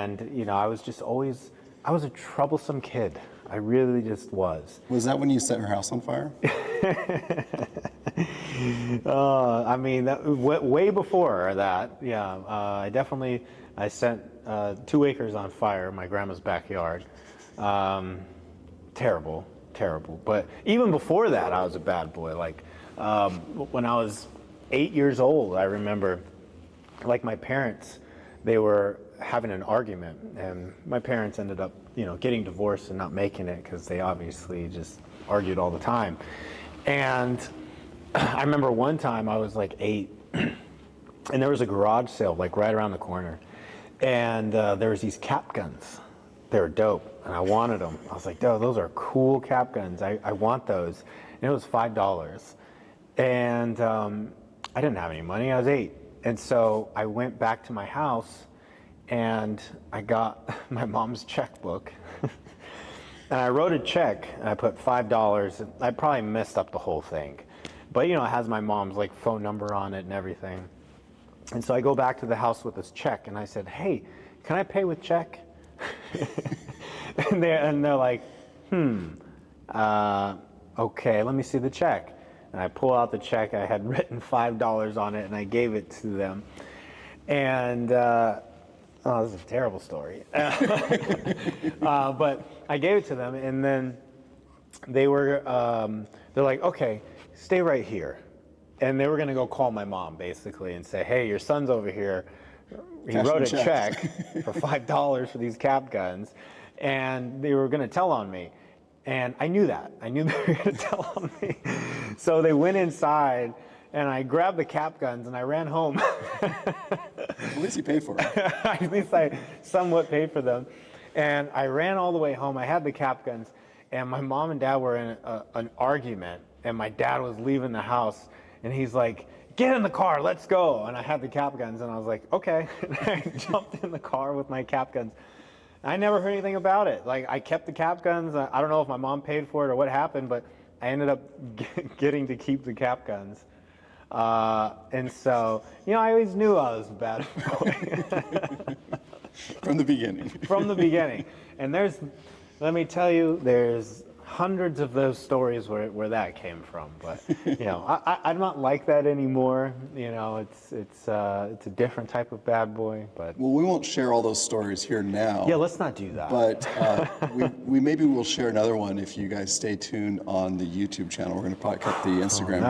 And, you know, I was a troublesome kid. I really just was. Was that when you set her house on fire? I mean, way before that, yeah. I set 2 acres on fire in my grandma's backyard. Terrible, terrible. But even before that, I was a bad boy. Like, when I was 8 years old, I remember, like, my parents, they were having an argument, and my parents ended up, you know, getting divorced and not making it because they obviously just argued all the time. And I remember one time I was like 8, and there was a garage sale like right around the corner, and there was these cap guns. They were dope, and I wanted them. I was like, "Oh, those are cool cap guns. I want those." And it was $5, and I didn't have any money. I was 8, and so I went back to my house, and I got my mom's checkbook. And I wrote a check, and I put $5. I probably messed up the whole thing. But, you know, it has my mom's, like, phone number on it and everything. And so I go back to the house with this check, and I said, "Hey, can I pay with check?" and they're like, okay, let me see the check. And I pull out the check. I had written $5 on it, and I gave it to them. And, oh, this is a terrible story. But I gave it to them, and then they're like, "Okay, stay right here." And they were going to go call my mom, basically, and say, "Hey, your son's over here. He wrote a check for $5 for these cap guns." And they were going to tell on me. And I knew that. I knew they were going to tell on me. So they went inside, and I grabbed the cap guns, and I ran home. At least you paid for it. At least I somewhat paid for them. And I ran all the way home. I had the cap guns, and my mom and dad were in an argument, and my dad was leaving the house, and he's like, "Get in the car, let's go." And I had the cap guns, and I was like, "Okay." And I jumped in the car with my cap guns. I never heard anything about it. Like, I kept the cap guns. I don't know if my mom paid for it or what happened, but I ended up getting to keep the cap guns. And so, you know, I always knew I was a bad boy. From the beginning. From the beginning. And let me tell you, there's hundreds of those stories where that came from. But, you know, I'm not like that anymore. You know, it's a different type of bad boy. But Well, we won't share all those stories here now. yeah, let's not do that. But we maybe will share another one if you guys stay tuned on the YouTube channel. We're going to probably cut the Instagram